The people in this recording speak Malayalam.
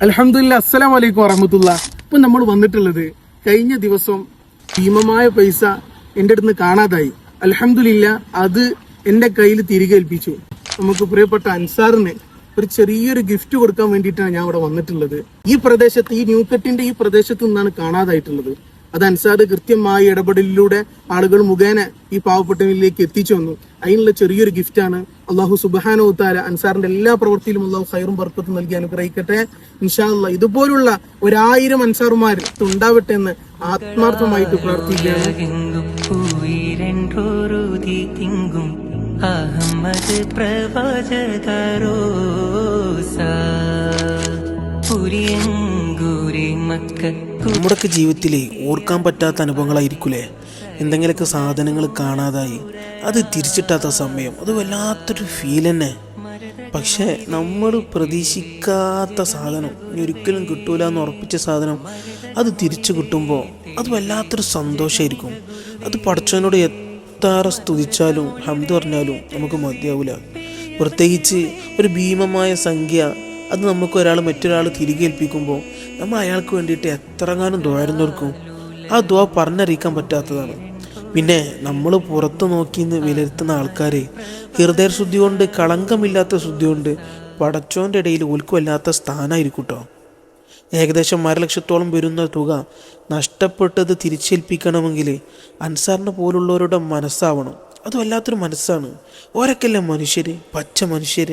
അൽഹംദുലില്ലാ. അസ്സലാമു അലൈക്കും വറഹ്മത്തുള്ളാഹി. ഇപ്പൊ നമ്മൾ വന്നിട്ടുള്ളത് കഴിഞ്ഞ ദിവസം ഭീമമായ പൈസ എന്റെ അടുത്ത് കാണാതായി. അൽഹംദുലില്ലാ, അത് എന്റെ കയ്യിൽ തിരികെ ഏൽപ്പിച്ചു. നമുക്ക് പ്രിയപ്പെട്ട അൻസാറിന് ഒരു ചെറിയൊരു ഗിഫ്റ്റ് കൊടുക്കാൻ വേണ്ടിയിട്ടാണ് ഞാൻ ഇവിടെ വന്നിട്ടുള്ളത്. ഈ പ്രദേശത്ത്, ഈ ന്യൂക്കറ്റിന്റെ ഈ പ്രദേശത്ത് നിന്നാണ് കാണാതായിട്ടുള്ളത്. അത് അൻസാർ കൃത്യമായ ഇടപെടലിലൂടെ ആളുകൾ മുഖേന ഈ പാവപ്പെട്ടവരിലേക്ക് എത്തിച്ചു വന്നു. അതിനുള്ള ചെറിയൊരു ഗിഫ്റ്റാണ്. അള്ളാഹു സുബ്ഹാനഹു വതആല അൻസാറിന്റെ എല്ലാ പ്രവൃത്തിയിലും അള്ളാഹു ഖൈറും ബർക്കത്തും നൽകി അനുഗ്രഹിക്കട്ടെ ഇൻഷാ അല്ലാഹ്. ഇതുപോലുള്ള 1000 അൻസാറുമാർ ഉണ്ടാവട്ടെ എന്ന് ആത്മാർത്ഥമായിട്ട് പ്രാർത്ഥിക്കുകയാണ്. നമ്മുടെയൊക്കെ ജീവിതത്തിലെ ഓർക്കാൻ പറ്റാത്ത അനുഭവങ്ങളായിരിക്കൂലേ. എന്തെങ്കിലുമൊക്കെ സാധനങ്ങൾ കാണാതായി അത് തിരിച്ചിട്ടാത്ത സമയം, അത് വല്ലാത്തൊരു ഫീൽ തന്നെ. പക്ഷേ നമ്മൾ പ്രതീക്ഷിക്കാത്ത സാധനം, ഇനി ഒരിക്കലും കിട്ടൂല എന്ന് ഉറപ്പിച്ച സാധനം അത് തിരിച്ചു കിട്ടുമ്പോൾ അത് വല്ലാത്തൊരു സന്തോഷമായിരിക്കും. അത് പടച്ചവനോട് എത്ര സ്തുതിച്ചാലും ഹംദ് പറഞ്ഞാലും നമുക്ക് മതിയാവില്ല. പ്രത്യേകിച്ച് ഒരു ഭീമമായ സംഖ്യ അത് നമുക്ക് മറ്റൊരാൾ തിരികെ ഏൽപ്പിക്കുമ്പോൾ നമ്മൾ അയാൾക്ക് വേണ്ടിയിട്ട് എത്രങ്ങാനും ദ്വാരുന്നോർക്കും. ആ ദ്വാ പറഞ്ഞറിയിക്കാൻ പറ്റാത്തതാണ്. പിന്നെ നമ്മൾ പുറത്ത് നോക്കി വിലയിരുത്തുന്ന ആൾക്കാർ ഹൃദയശുദ്ധി കൊണ്ട്, കളങ്കമില്ലാത്ത ശുദ്ധി കൊണ്ട് പടച്ചോൻ്റെ ഇടയിൽ ഓൽക്കുമല്ലാത്ത സ്ഥാനമായിരിക്കും കേട്ടോ. ഏകദേശം 1,00,000-ഓളം വരുന്ന തുക നഷ്ടപ്പെട്ടത് തിരിച്ചേൽപ്പിക്കണമെങ്കിൽ അൻസാറിനെ പോലുള്ളവരുടെ മനസ്സാവണം. അത് വല്ലാത്തൊരു മനസ്സാണ്. ഓരൊക്കെയല്ലേ മനുഷ്യർ, പച്ച മനുഷ്യർ.